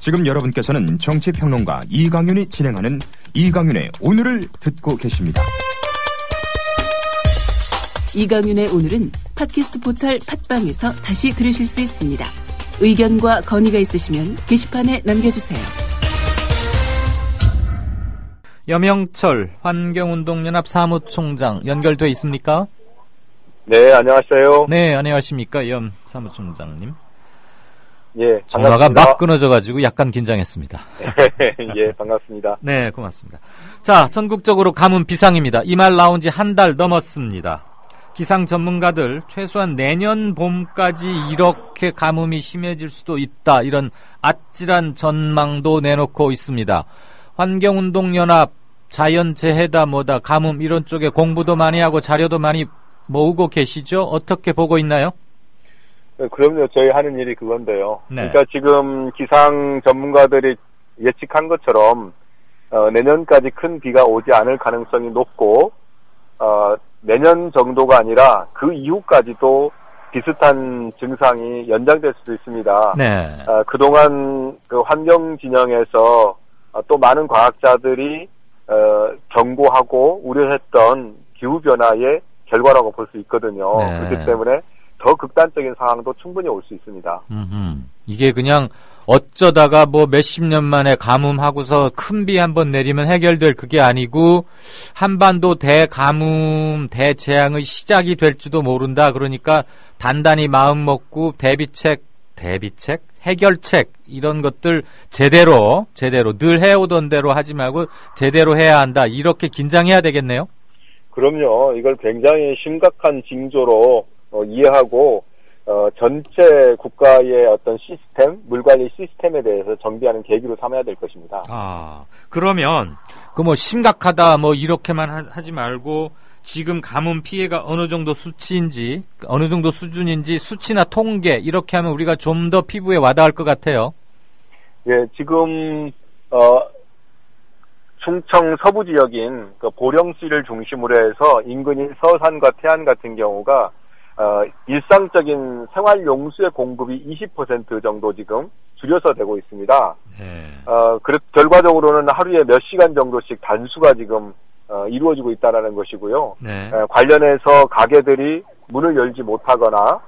지금 여러분께서는 정치평론가 이강윤이 진행하는 이강윤의 오늘을 듣고 계십니다. 이강윤의 오늘은 팟캐스트 포털 팟빵에서 다시 들으실 수 있습니다. 의견과 건의가 있으시면 게시판에 남겨주세요. 염영철 환경운동연합 사무총장 연결돼 있습니까? 네, 안녕하세요. 네, 안녕하십니까, 염 사무총장님. 예, 전화가 막 끊어져가지고 약간 긴장했습니다. 예, 반갑습니다. 네, 고맙습니다. 자, 전국적으로 가뭄 비상입니다. 이 말 나온 지 한 달 넘었습니다. 기상 전문가들 최소한 내년 봄까지 이렇게 가뭄이 심해질 수도 있다, 이런 아찔한 전망도 내놓고 있습니다. 환경운동연합, 자연재해다 뭐다, 가뭄 이런 쪽에 공부도 많이 하고 자료도 많이 모으고 계시죠? 어떻게 보고 있나요? 네, 그럼요. 저희 하는 일이 그건데요. 네. 그러니까 지금 기상 전문가들이 예측한 것처럼 내년까지 큰 비가 오지 않을 가능성이 높고 내년 정도가 아니라 그 이후까지도 비슷한 증상이 연장될 수도 있습니다. 네. 그동안 그 환경 진영에서 또 많은 과학자들이 경고하고 우려했던 기후변화의 결과라고 볼 수 있거든요. 네. 그렇기 때문에 더 극단적인 상황도 충분히 올 수 있습니다. 이게 그냥 어쩌다가 뭐 몇십 년 만에 가뭄하고서 큰 비 한번 내리면 해결될 그게 아니고 한반도 대가뭄, 대재앙의 시작이 될지도 모른다. 그러니까 단단히 마음 먹고 대비책, 해결책 이런 것들 제대로 늘 해오던 대로 하지 말고 제대로 해야 한다. 이렇게 긴장해야 되겠네요. 그럼요. 이걸 굉장히 심각한 징조로 이해하고 전체 국가의 어떤 시스템, 물관리 시스템에 대해서 정비하는 계기로 삼아야 될 것입니다. 그러면 그 뭐 심각하다 뭐 이렇게만 하지 말고 지금 가뭄 피해가 어느 정도 수치인지, 어느 정도 수준인지 수치나 통계 이렇게 하면 우리가 좀 더 피부에 와닿을 것 같아요. 예, 지금 충청 서부 지역인 그 보령시를 중심으로 해서 인근인 서산과 태안 같은 경우가 일상적인 생활 용수의 공급이 20% 정도 지금 줄여서 되고 있습니다. 네. 결과적으로는 하루에 몇 시간 정도씩 단수가 지금 이루어지고 있다는 것이고요. 네. 관련해서 가게들이 문을 열지 못하거나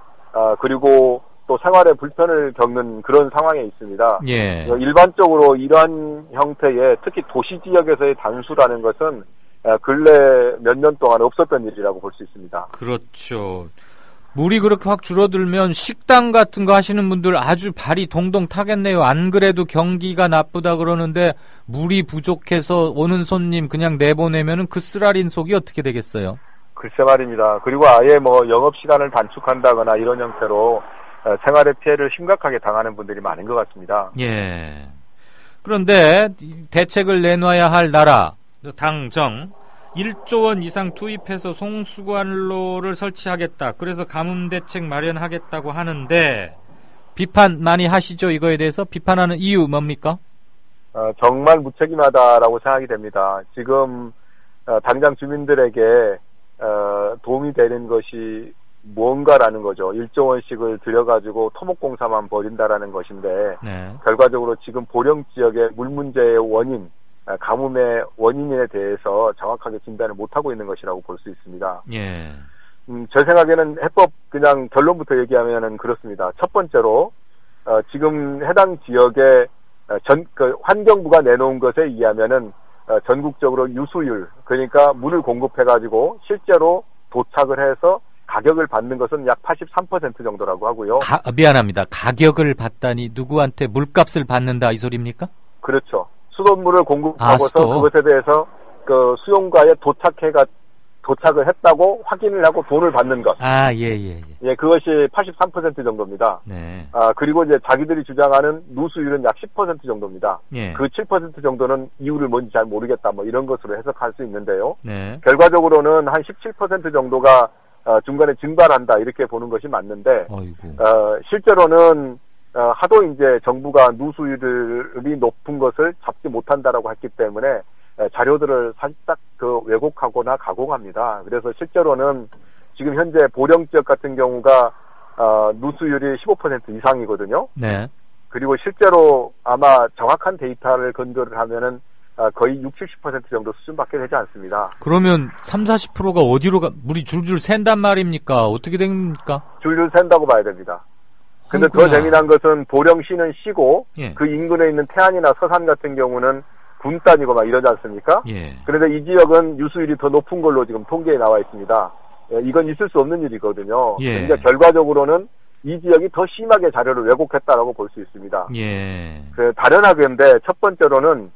그리고 또 생활에 불편을 겪는 그런 상황에 있습니다. 예. 일반적으로 이러한 형태의 특히 도시 지역에서의 단수라는 것은 근래 몇 년 동안 없었던 일이라고 볼 수 있습니다. 그렇죠. 물이 그렇게 확 줄어들면 식당 같은 거 하시는 분들 아주 발이 동동 타겠네요. 안 그래도 경기가 나쁘다 그러는데 물이 부족해서 오는 손님 그냥 내보내면은 그 쓰라린 속이 어떻게 되겠어요? 글쎄 말입니다. 그리고 아예 뭐 영업시간을 단축한다거나 이런 형태로 생활의 피해를 심각하게 당하는 분들이 많은 것 같습니다. 예. 그런데 대책을 내놔야 할 나라, 당정 1조 원 이상 투입해서 송수관로를 설치하겠다. 그래서 가뭄 대책 마련하겠다고 하는데 비판 많이 하시죠? 이거에 대해서 비판하는 이유 뭡니까? 정말 무책임하다라고 생각이 됩니다. 지금 당장 주민들에게 도움이 되는 것이 무언가라는 거죠. 1조 원씩을 들여가지고 토목공사만 벌인다라는 것인데 네. 결과적으로 지금 보령 지역의 물 문제의 원인, 가뭄의 원인에 대해서 정확하게 진단을 못하고 있는 것이라고 볼 수 있습니다. 예. 제 생각에는 해법 그냥 결론부터 얘기하면은 그렇습니다. 첫 번째로 지금 해당 지역의 환경부가 내놓은 것에 의하면은 전국적으로 유수율, 그러니까 물을 공급해가지고 실제로 도착을 해서 가격을 받는 것은 약 83% 정도라고 하고요. 미안합니다. 가격을 받다니 누구한테 물값을 받는다 이 소리입니까? 그렇죠. 수돗물을 공급하고서 그것에 대해서 그 수용가에 도착을 했다고 확인을 하고 돈을 받는 것. 예, 그것이 83% 정도입니다. 네. 그리고 이제 자기들이 주장하는 누수율은 약 10% 정도입니다. 예. 그 7% 정도는 이유를 뭔지 잘 모르겠다, 뭐 이런 것으로 해석할 수 있는데요. 네. 결과적으로는 한 17% 정도가 중간에 증발한다, 이렇게 보는 것이 맞는데, 실제로는 하도 이제 정부가 누수율이 높은 것을 잡지 못한다라고 했기 때문에 자료들을 살짝 왜곡하거나 가공합니다. 그래서 실제로는 지금 현재 보령 지역 같은 경우가 누수율이 15% 이상이거든요. 네. 그리고 실제로 아마 정확한 데이터를 근거를 하면은 거의 60-70% 정도 수준밖에 되지 않습니다. 그러면 30-40%가 어디로 물이 줄줄 샌단 말입니까? 어떻게 됩니까? 줄줄 샌다고 봐야 됩니다. 근데 더 재미난 것은 보령시는 시고 예. 그 인근에 있는 태안이나 서산 같은 경우는 군단이고 막 이러지 않습니까? 예. 그런데 이 지역은 유수율이 더 높은 걸로 지금 통계에 나와 있습니다. 이건 있을 수 없는 일이거든요. 예. 그러니까 결과적으로는 이 지역이 더 심하게 자료를 왜곡했다라고 볼 수 있습니다. 예. 다른 하겠는데 첫 번째로는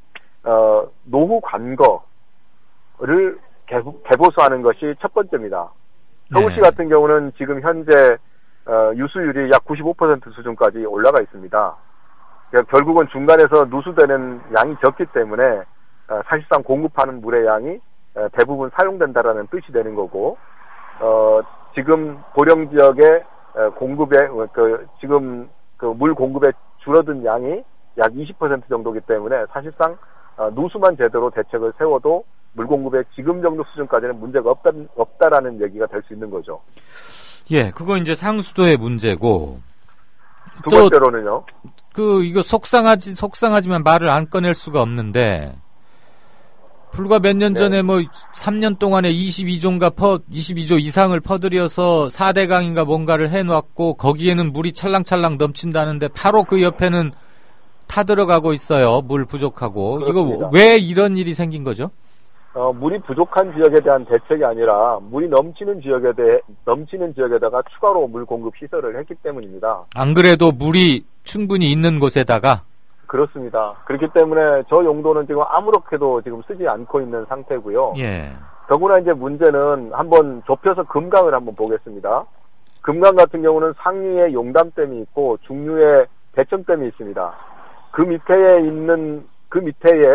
노후 관거를 개보수하는 것이 첫 번째입니다. 서울시 네. 같은 경우는 지금 현재 유수율이 약 95% 수준까지 올라가 있습니다. 그러니까 결국은 중간에서 누수되는 양이 적기 때문에 사실상 공급하는 물의 양이 대부분 사용된다라는 뜻이 되는 거고, 지금 보령 지역의 지금 물 공급에 줄어든 양이 약 20% 정도이기 때문에 사실상 누수만 제대로 대책을 세워도 물 공급의 지금 정도 수준까지는 문제가 없다라는 얘기가 될 수 있는 거죠. 예, 그거 이제 상수도의 문제고. 두 번째로는요. 이거 속상하지만 말을 안 꺼낼 수가 없는데, 불과 몇 년 전에 3년 동안에 22조 이상을 퍼들여서 4대강인가 뭔가를 해놨고, 거기에는 물이 찰랑찰랑 넘친다는데, 바로 그 옆에는 타들어가고 있어요. 물 부족하고. 그렇습니다. 이거 왜 이런 일이 생긴 거죠? 물이 부족한 지역에 대한 대책이 아니라 물이 넘치는 지역에다가 추가로 물 공급 시설을 했기 때문입니다. 안 그래도 물이 충분히 있는 곳에다가? 그렇습니다. 그렇기 때문에 저 용도는 지금 아무렇게도 지금 쓰지 않고 있는 상태고요. 예. 더구나 이제 문제는 한번 좁혀서 금강을 한번 보겠습니다. 금강 같은 경우는 상류에 용담댐이 있고 중류에 대청댐이 있습니다. 그 밑에에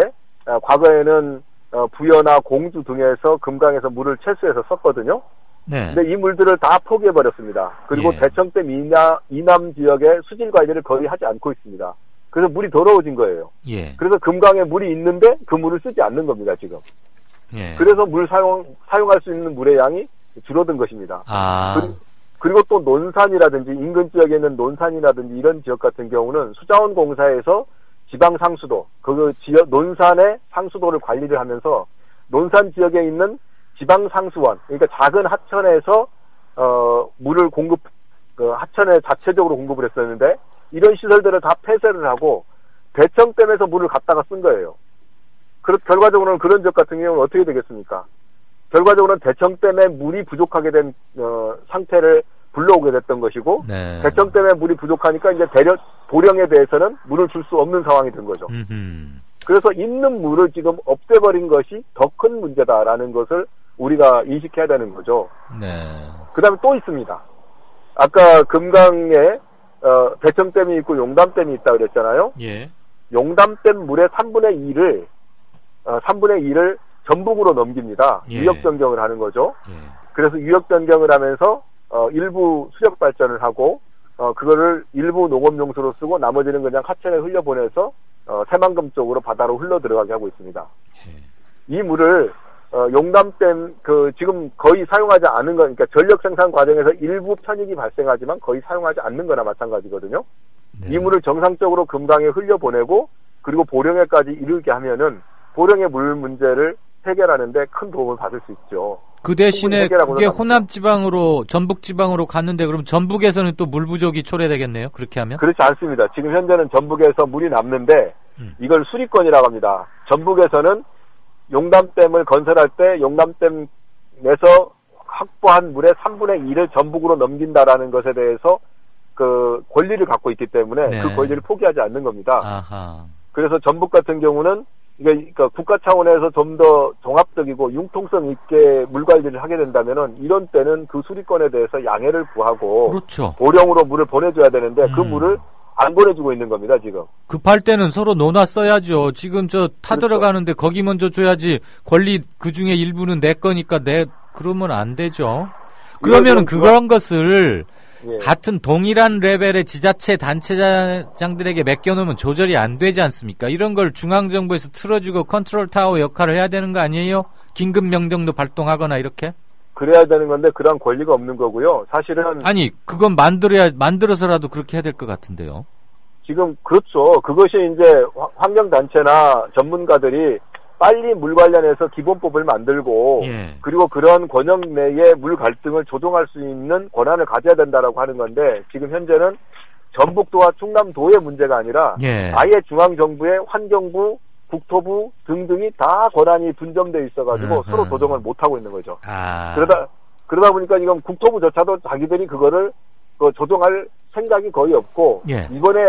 과거에는 부여나 공주 등에서 금강에서 물을 채수해서 썼거든요. 네. 근데 이 물들을 다 포기해버렸습니다. 그리고 예. 대청댐 이남 지역에 수질 관리를 거의 하지 않고 있습니다. 그래서 물이 더러워진 거예요. 예. 그래서 금강에 물이 있는데 그 물을 쓰지 않는 겁니다, 지금. 예. 그래서 물 사용할 수 있는 물의 양이 줄어든 것입니다. 그리고 또 논산이라든지 인근 지역에 있는 논산이라든지 이런 지역 같은 경우는 수자원공사에서 지방 상수도, 논산의 상수도를 관리를 하면서 논산 지역에 있는 지방 상수원, 그러니까 작은 하천에서 물을 하천에 자체적으로 공급을 했었는데 이런 시설들을 다 폐쇄를 하고 대청댐에서 물을 갖다가 쓴 거예요. 결과적으로는 그런 지역 같은 경우는 어떻게 되겠습니까? 결과적으로는 대청댐에 물이 부족하게 된 상태를 불러오게 됐던 것이고, 네. 대청댐에 물이 부족하니까 이제 보령에 대해서는 물을 줄 수 없는 상황이 된 거죠. 그래서 있는 물을 지금 없애버린 것이 더 큰 문제다라는 것을 우리가 인식해야 되는 거죠. 네. 그 다음에 또 있습니다. 아까 금강에 대청댐이 있고 용담댐이 있다 그랬잖아요. 예. 용담댐 물의 3분의 2를 전북으로 넘깁니다. 예. 유역 변경을 하는 거죠. 예. 그래서 유역 변경을 하면서 일부 수력 발전을 하고 그거를 일부 농업용수로 쓰고 나머지는 그냥 하천에 흘려보내서 새만금 쪽으로 바다로 흘러 들어가게 하고 있습니다. 예. 이 물을 용담댐 지금 거의 사용하지 않은 거, 그러니까 전력 생산 과정에서 일부 편익이 발생하지만 거의 사용하지 않는 거나 마찬가지거든요. 네. 이 물을 정상적으로 금강에 흘려보내고 그리고 보령에까지 이르게 하면은 보령의 물 문제를 해결하는데 큰 도움을 받을 수 있죠. 그 대신에 그게 호남지방으로 전북지방으로 갔는데 그럼 전북에서는 또 물 부족이 초래되겠네요. 그렇게 하면? 그렇지 않습니다. 지금 현재는 전북에서 물이 남는데 이걸 수리권이라고 합니다. 전북에서는 용담댐을 건설할 때 용담댐에서 확보한 물의 3분의 2를 전북으로 넘긴다라는 것에 대해서 그 권리를 갖고 있기 때문에 네. 그 권리를 포기하지 않는 겁니다. 아하. 그래서 전북 같은 경우는 그러니까 국가 차원에서 좀 더 종합적이고 융통성 있게 물 관리를 하게 된다면은 이런 때는 그 수리권에 대해서 양해를 구하고 그렇죠. 보령으로 물을 보내줘야 되는데 그 물을 안 보내주고 있는 겁니다, 지금. 급할 때는 서로 논아 써야죠. 지금 타들어가는데 그렇죠. 거기 먼저 줘야지 권리 그 중에 일부는 내 거니까 그러면 안 되죠. 그러면은 그런 것을 예. 같은 동일한 레벨의 지자체 단체장들에게 맡겨놓으면 조절이 안 되지 않습니까? 이런 걸 중앙정부에서 틀어주고 컨트롤 타워 역할을 해야 되는 거 아니에요? 긴급 명령도 발동하거나 이렇게? 그래야 되는 건데 그런 권리가 없는 거고요. 사실은 아니 그건 만들어서라도 그렇게 해야 될 것 같은데요. 지금 그렇죠. 그것이 이제 환경단체나 전문가들이 빨리 물 관련해서 기본법을 만들고 예. 그리고 그런 권역 내의 물 갈등을 조정할 수 있는 권한을 가져야 된다라고 하는 건데 지금 현재는 전북도와 충남도의 문제가 아니라 예. 아예 중앙정부의 환경부, 국토부 등등이 다 권한이 분점돼 있어가지고 서로 조정을 못하고 있는 거죠. 아. 그러다 보니까 지금 국토부조차도 자기들이 그거를 조정할 생각이 거의 없고 예. 이번에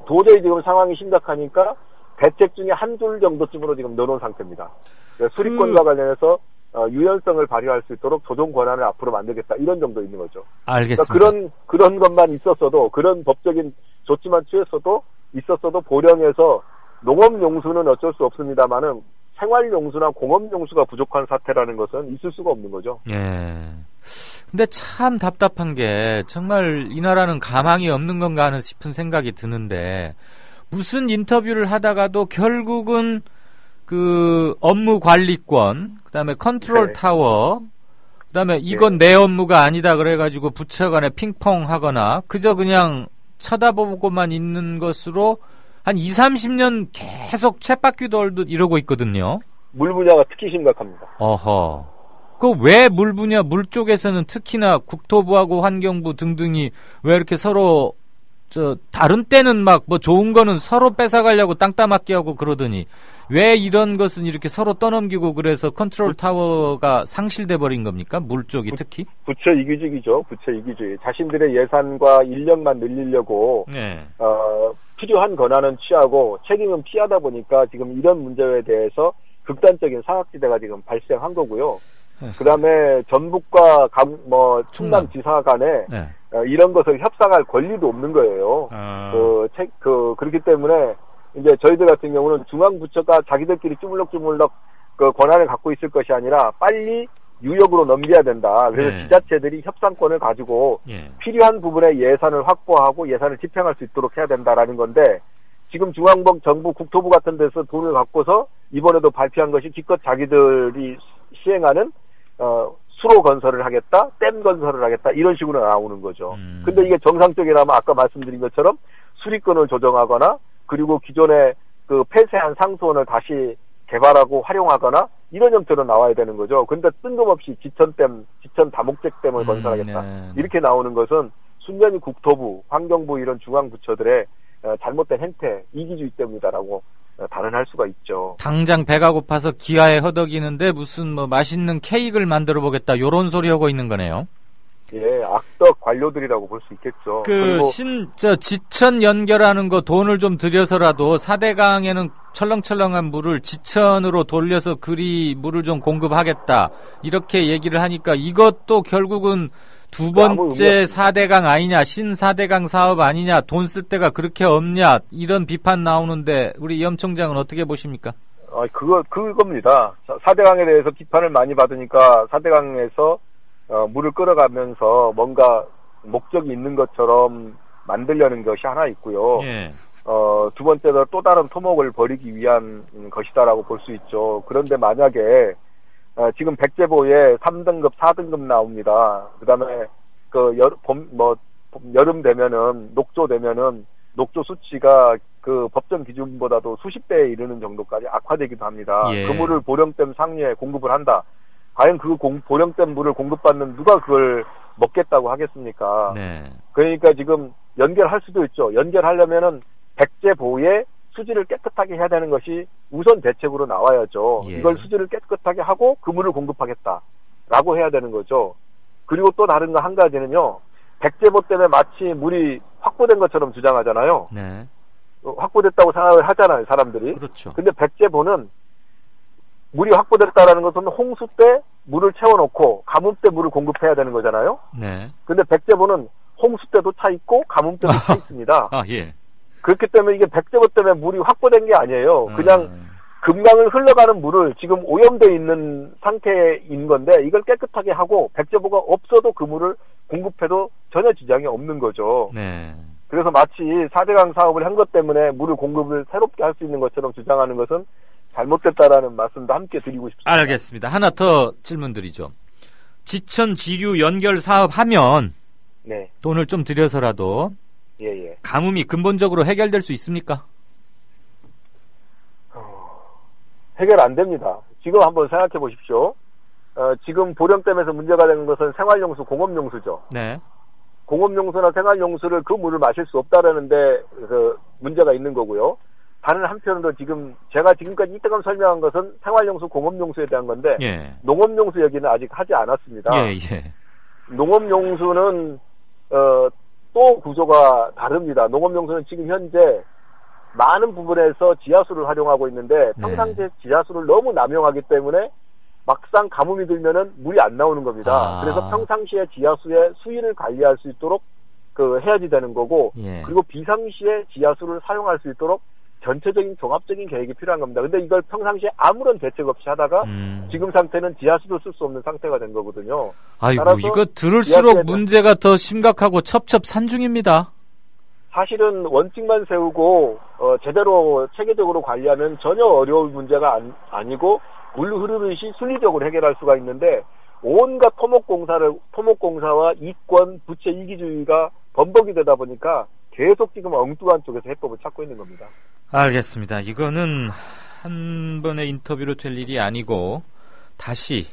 도저히 지금 상황이 심각하니까 대책 중에 한둘 정도쯤으로 지금 넣어놓은 상태입니다. 수리권과 관련해서 유연성을 발휘할 수 있도록 조정 권한을 앞으로 만들겠다 이런 정도 있는 거죠. 알겠습니다. 그러니까 그런 것만 있었어도 그런 법적인 조치만 있었어도 보령에서 농업용수는 어쩔 수 없습니다만은 생활용수나 공업용수가 부족한 사태라는 것은 있을 수가 없는 거죠. 예. 근데 참 답답한 게 정말 이 나라는 가망이 없는 건가 하는 싶은 생각이 드는데 무슨 인터뷰를 하다가도 결국은 그 업무 관리권, 그다음에 컨트롤 네. 타워, 그다음에 이건 내 업무가 아니다 그래가지고 부처 간에 핑퐁 하거나 그저 그냥 쳐다보고만 있는 것으로 한 20-30년 계속 쳇바퀴 돌듯 이러고 있거든요. 물 분야가 특히 심각합니다. 어허. 그 왜 물 분야, 물 쪽에서는 특히나 국토부하고 환경부 등등이 왜 이렇게 서로 다른 때는 막 뭐 좋은 거는 서로 뺏어가려고 땅 따먹기 하고 그러더니 왜 이런 것은 이렇게 서로 떠넘기고 그래서 컨트롤 타워가 상실돼 버린 겁니까? 물 쪽이 특히? 부처 이기주의죠. 부처 이기주의. 자신들의 예산과 인력만 늘리려고 네. 필요한 권한은 취하고 책임은 피하다 보니까 지금 이런 문제에 대해서 극단적인 사각지대가 지금 발생한 거고요. 그다음에 전북과 충남지사 간에 네. 이런 것을 협상할 권리도 없는 거예요. 그렇기 때문에 이제 저희들 같은 경우는 중앙부처가 자기들끼리 쭈물럭쭈물럭 그 권한을 갖고 있을 것이 아니라 빨리 유역으로 넘겨야 된다. 그래서 네. 지자체들이 협상권을 가지고 예. 필요한 부분에 예산을 확보하고 예산을 집행할 수 있도록 해야 된다라는 건데 지금 중앙부, 정부, 국토부 같은 데서 돈을 갖고서 이번에도 발표한 것이 기껏 자기들이 시행하는 수로 건설을 하겠다, 댐 건설을 하겠다 이런 식으로 나오는 거죠. 근데 이게 정상적이라면 아까 말씀드린 것처럼 수리권을 조정하거나 그리고 기존의 그 폐쇄한 상수원을 다시 개발하고 활용하거나 이런 형태로 나와야 되는 거죠. 근데 뜬금없이 지천 다목적댐을 건설하겠다 네. 이렇게 나오는 것은 순전히 국토부, 환경부 이런 중앙부처들의 잘못된 행태, 이기주의 때문이다라고 단언할 수가 있죠. 당장 배가 고파서 기아에 허덕이는데 무슨 뭐 맛있는 케이크를 만들어 보겠다 요런 소리 하고 있는 거네요. 예, 악덕 관료들이라고 볼 수 있겠죠. 그리고 지천 연결하는 거 돈을 좀 들여서라도 4대강에는 철렁철렁한 물을 지천으로 돌려서 그리 물을 좀 공급하겠다. 이렇게 얘기를 하니까 이것도 결국은 두 번째 4대강 아니냐, 신4대강 사업 아니냐, 돈 쓸 데가 그렇게 없냐, 이런 비판 나오는데, 우리 염 총장은 어떻게 보십니까? 그겁니다. 4대강에 대해서 비판을 많이 받으니까 4대강에서 물을 끌어가면서 뭔가 목적이 있는 것처럼 만들려는 것이 하나 있고요. 예. 두 번째로 또 다른 토목을 벌이기 위한 것이다라고 볼 수 있죠. 그런데 만약에 지금 백제보에 3등급, 4등급 나옵니다. 그 다음에 여름 되면은, 녹조 되면은, 녹조 수치가 그 법정 기준보다도 수십 배에 이르는 정도까지 악화되기도 합니다. 예. 그 물을 보령댐 상류에 공급을 한다. 과연 그 보령댐 물을 공급받는 누가 그걸 먹겠다고 하겠습니까? 네. 그러니까 지금 연결할 수도 있죠. 연결하려면은 백제보에 수지를 깨끗하게 해야 되는 것이 우선 대책으로 나와야죠. 예. 이걸 수지를 깨끗하게 하고 그 물을 공급하겠다라고 해야 되는 거죠. 그리고 또 다른 거 한 가지는요. 백제보 때문에 마치 물이 확보된 것처럼 주장하잖아요. 네. 확보됐다고 생각을 하잖아요, 사람들이. 그렇죠. 근데 백제보는 물이 확보됐다라는 것은 홍수 때 물을 채워놓고 가뭄 때 물을 공급해야 되는 거잖아요. 네. 근데 백제보는 홍수 때도 차 있고 가뭄 때도 차 있습니다. 아, 예. 그렇기 때문에 이게 백제보 때문에 물이 확보된 게 아니에요. 그냥 금강을 흘러가는 물을 지금 오염되어 있는 상태인 건데 이걸 깨끗하게 하고 백제보가 없어도 그 물을 공급해도 전혀 지장이 없는 거죠. 네. 그래서 마치 4대강 사업을 한 것 때문에 물을 공급을 새롭게 할 수 있는 것처럼 주장하는 것은 잘못됐다라는 말씀도 함께 드리고 싶습니다. 알겠습니다. 하나 더 질문 드리죠. 지천 지류 연결 사업 하면 네. 돈을 좀 들여서라도 예. 가뭄이 근본적으로 해결될 수 있습니까? 해결 안 됩니다. 지금 한번 생각해 보십시오. 지금 보령댐에서 문제가 되는 것은 생활용수, 공업용수죠. 네. 공업용수나 생활용수를 그 물을 마실 수 없다라는데 그 문제가 있는 거고요. 다른 한편으로 지금 제가 지금까지 이때까지 설명한 것은 생활용수, 공업용수에 대한 건데 예. 농업용수 얘기는 아직 하지 않았습니다. 예. 농업용수는 또 구조가 다릅니다. 농업용수는 지금 현재 많은 부분에서 지하수를 활용하고 있는데 평상시에 지하수를 너무 남용하기 때문에 막상 가뭄이 들면은 물이 안 나오는 겁니다. 그래서 평상시에 지하수의 수위를 관리할 수 있도록 해야지 되는 거고, 예. 그리고 비상시에 지하수를 사용할 수 있도록 전체적인 종합적인 계획이 필요한 겁니다. 근데 이걸 평상시에 아무런 대책 없이 하다가 지금 상태는 지하수도 쓸 수 없는 상태가 된 거거든요. 아이고, 이거 들을수록 문제가 더 심각하고 첩첩산중입니다. 사실은 원칙만 세우고 제대로 체계적으로 관리하면 전혀 어려울 문제가 아니고 물 흐르듯이 순리적으로 해결할 수가 있는데 온갖 토목공사와 이권, 부채 이기주의가 범벅이 되다 보니까 계속 지금 엉뚱한 쪽에서 해법을 찾고 있는 겁니다. 알겠습니다. 이거는 한 번의 인터뷰로 될 일이 아니고 다시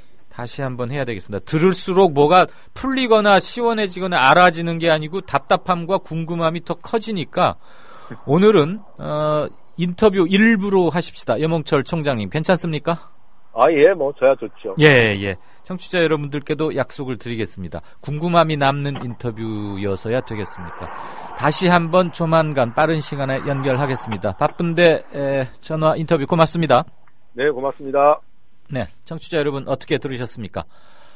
한번 해야 되겠습니다. 들을수록 뭐가 풀리거나 시원해지거나 알아지는 게 아니고 답답함과 궁금함이 더 커지니까 오늘은 인터뷰 일부로 하십시다. 염홍철 총장님 괜찮습니까? 예, 저야 좋죠. 예. 청취자 여러분들께도 약속을 드리겠습니다. 궁금함이 남는 인터뷰여서야 되겠습니까? 다시 한번 조만간 빠른 시간에 연결하겠습니다. 바쁜데 전화 인터뷰 고맙습니다. 네, 고맙습니다. 네, 청취자 여러분 어떻게 들으셨습니까?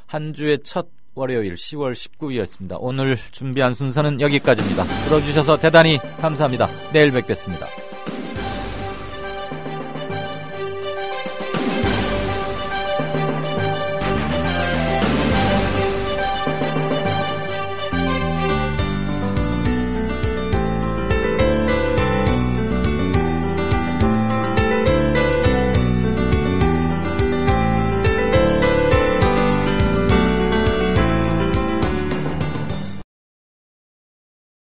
한 주의 첫 월요일 10월 19일이었습니다. 오늘 준비한 순서는 여기까지입니다. 들어주셔서 대단히 감사합니다. 내일 뵙겠습니다.